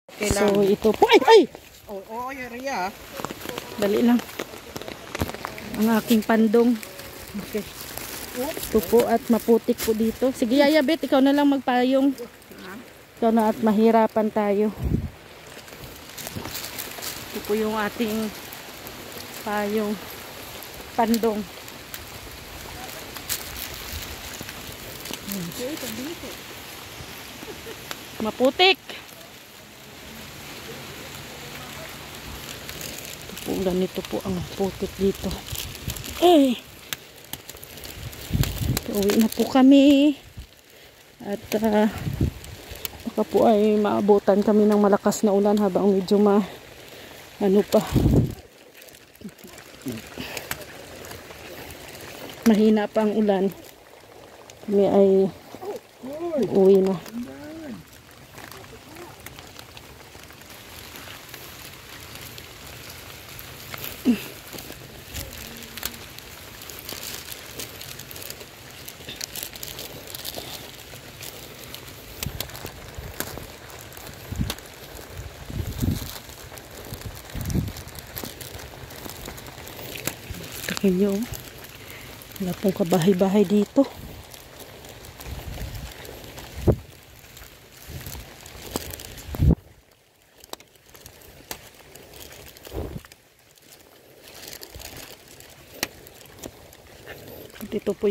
Okay lang. So ito po, ay! Oo, Ria. Dali lang. Ang aking pandong. Okay. Ito po at maputik po dito. Sige Yaya Bet, ikaw na lang magpayong. Ikaw na at mahirapan tayo. Ito po yung ating payong pandong. Maputik. Ito po, ganito po ang putik dito. Eh! Uwi na po kami. At baka po ay maabutan kami ng malakas na ulan habang medyo ano pa. Mahina pa ang ulan. Kami ay uwi na. Tingnan nyo, wala pong kabahay-bahay dito. Dito po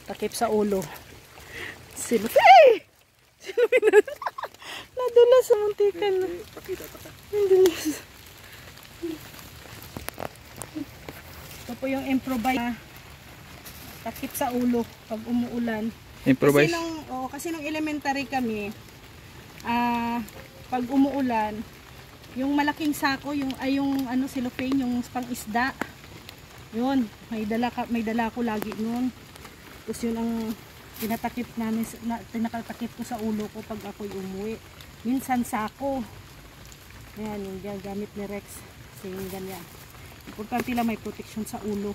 takip sa ulo. Nadulas sa muntikan. Nadulas. Ito po yung improvise takip sa ulo pag umuulan. Improvise? Kasi nung elementary kami, pag umuulan, yung malaking sako, yung ano cellophane, yung pang-isda. Yun, may dala ko lagi noon. Tapos yun ang tinatakip ko sa ulo ko pag ako'y umuwi. Minsan sako. Ayan, yung gamit ni Rex. Kasi yung ganyan. Importante lang may protection sa ulo.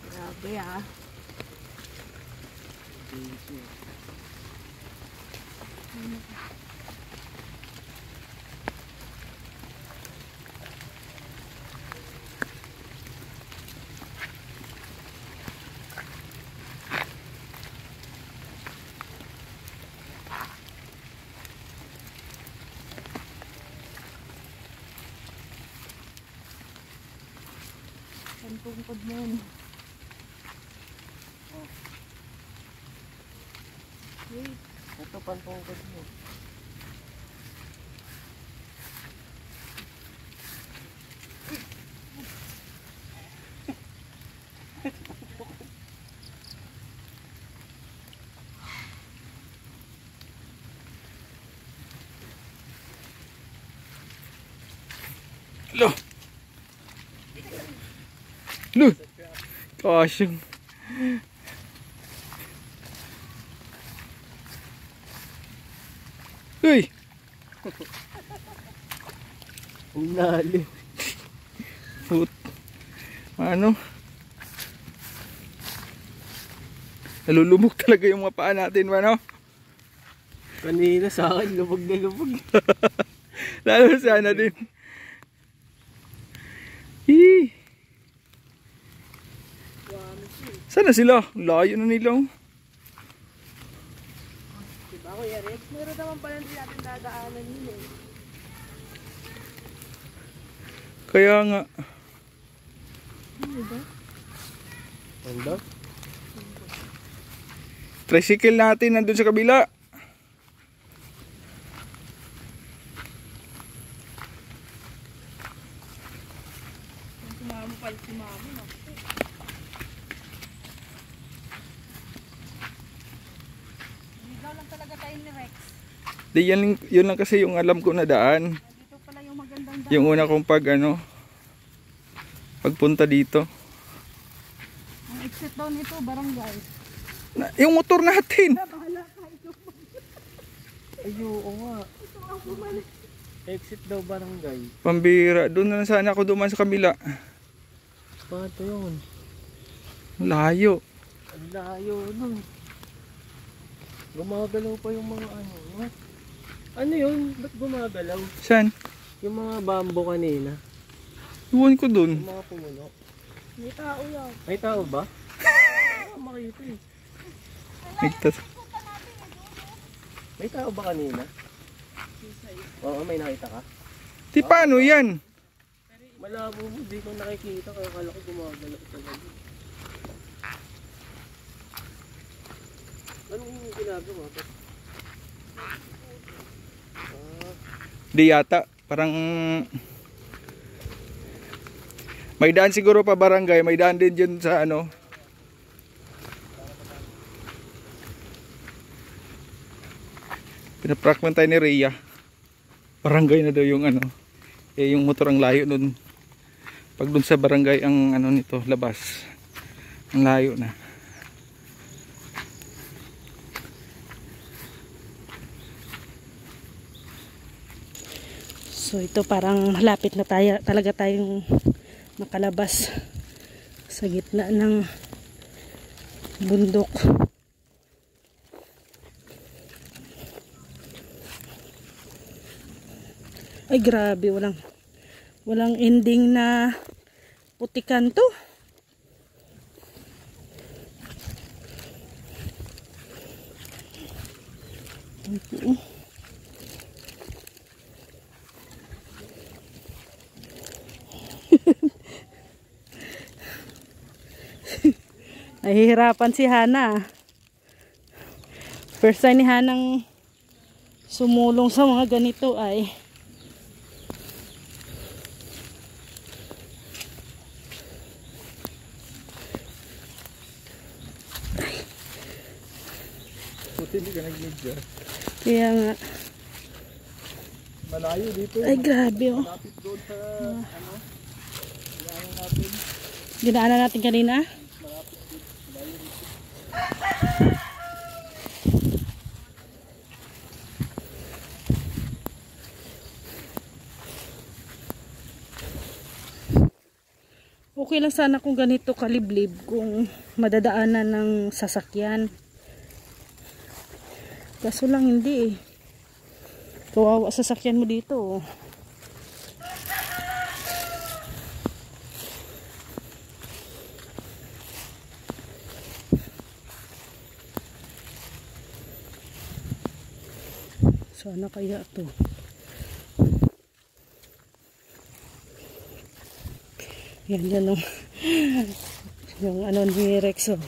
Grabe ah. Ang tungkod mo yun. Wait. Ito pantungkod mo. Lo! Lo! Kasyang. Uy! Ang lalim. Put. Ano? Nalulubog talaga yung mga paa natin, ano? Kanina sa akin, lubog na lubog. Lalo sana din. Hii. Sana sila? Layo na nila. Diba Kuya Rex? Meron naman pala din natin dadaanan yun eh. Kaya nga. Ano? Tricycle natin nandun sa kabila. Sumama pala, sumama na. Ligaw lang talaga tayo ni Rex. Di yun lang kasi yung alam ko na daan. Dito pala yung magandang daan. Yung una kong pagpunta dito. Ang exit daw nito, barangay. Yung motor natin. Bahala ka ito. Ay, oo nga. Ito ang bumalik. Exit daw barangay. Pambira. Doon na lang sana ako duman sa kabila. Paano yun? Layo. Ang layo nun. Gumagalaw pa yung mga ano. What? Ano yun? Ba't gumagalaw? Saan? Yung mga bambo kanina. Iwan ko doon. Yung mga pumuno. May tao yan. May tao ba? Ah, makita eh. Nagtas. May tao ba kanina? Oo, may nakita ka? Di paano yan? Malabo mo, di ko nakikita kaya akala ko gumagalaw talaga. Anong ginagawa? Di yata. Parang may daan siguro pa barangay. May daan din dyan sa ano. Pinaprakman tayo ni Rhea. Barangay na daw yung ano. Eh yung motor ang layo nun. Pag dun sa barangay ang ano nito, labas. Ang layo na. So ito parang lapit na tayo, talaga tayong makalabas sa gitna ng bundok. Ay grabe, walang ending na putikan to. Nahihirapan si Hana. First time ni Hanang sumulong sa mga ganito ay Buti hindi ka nag-media. kaya nga. Malayo dito. Ay grabe oh. Lapit doon sa ano. Kailangan natin. Dinaanan natin kanina. Okay lang sana kung ganito kaliblib kung madadaanan ng sasakyan. Kaso lang hindi eh. Kawawa sasakyan mo dito oh. Sana kaya to. Yan oh. Yung ano ni Rexo.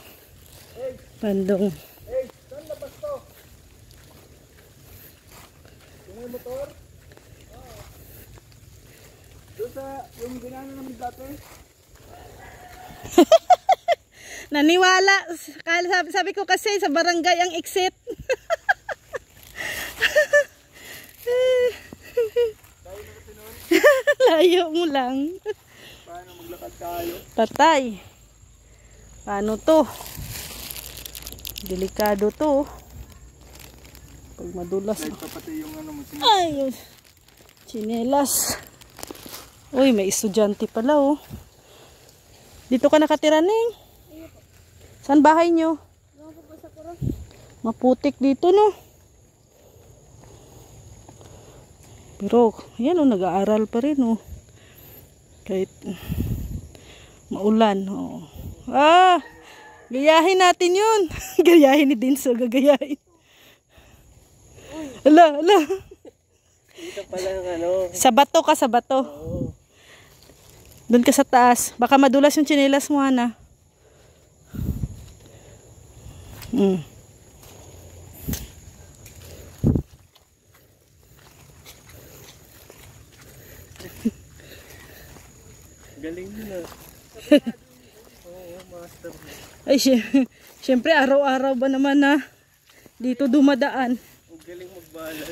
Pandong. Hey, saan labas to? Yung motor? Oo. Doon sa yung ginana namin dati? Naniwala. Sabi ko kasi sa barangay ang exit. Layo mo lang. Paano maglakad tayo? Patay. Paano to? Delikado to. Pag madulas. Kahit pa pati yung ano mo. Ay, chinelas. Uy, may estudyante pala oh. Dito ka nakatira Ning? Saan bahay nyo? Maputik dito no. Pero, yan oh, nag-aaral pa rin oh. Kahit maulan oh. Ah! Gayahin natin yun. Gayahin ni Dinso, gagayahin. Ala, ala. Dito pala yung ano. Sa bato ka, sa bato. Oo. Doon ka sa taas. Baka madulas yung tsinelas mo, Hana. Galing nila. Oo, master. Ay, syempre araw-araw ba naman na dito dumadaan. Ang galing magbalad.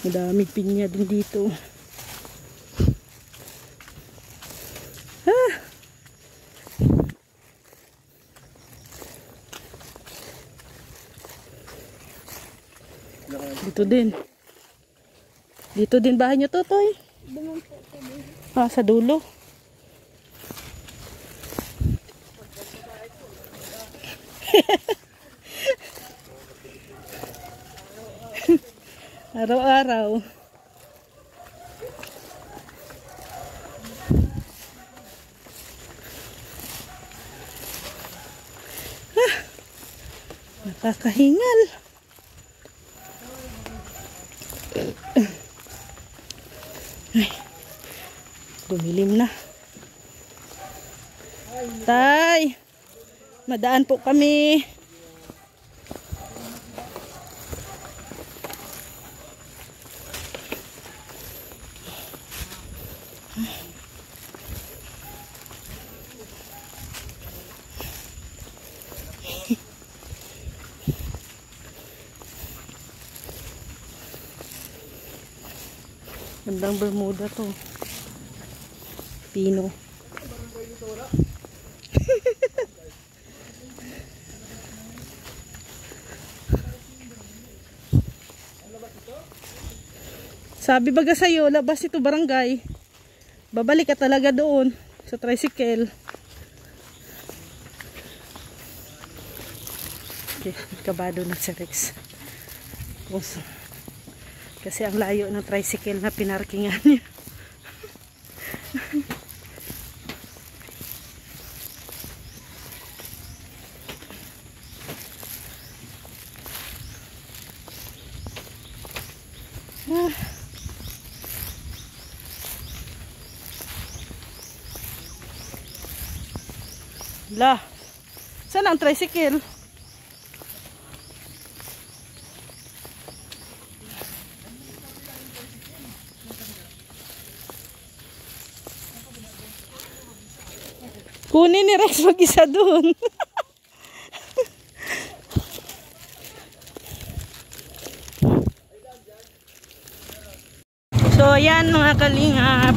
Madaming pinya din dito. Ah. Dito din. Dito din bahay nyo, Totoy? Ah, sa dulo. Araw-araw. Nakakahingal. Ay, dumilim na. Tay, madaan po kami. Gandang Bermuda to. Pino. Sabi baga sa'yo, labas ito barangay. Babalik ka talaga doon sa tricycle. Okay, kabado na si Rex. Kasi ang layo ng tricycle na pinarkingan niya. La, saan ang tricycle? Kunin ni Rex mag-isa dun. So ayan mga kalingap,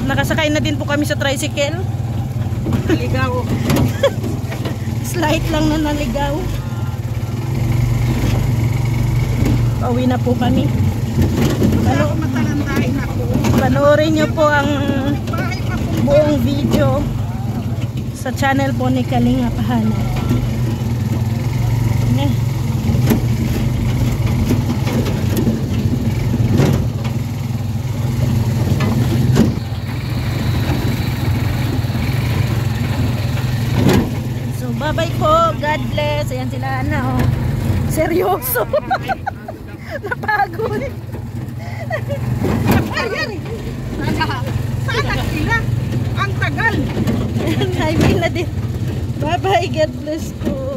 nakasakay na din po kami sa tricycle. Naligaw. Slight lang na naligaw. Pauwi na po kami. Panoorin nyo po ang buong video sa channel po ni Kalingap Hana. So bye-bye po. God bless. Ayan sila na oh. Seryoso. Napagod. Ayan. Sana sila. Ang tagal. Highway na din. Bye-bye. God bless po.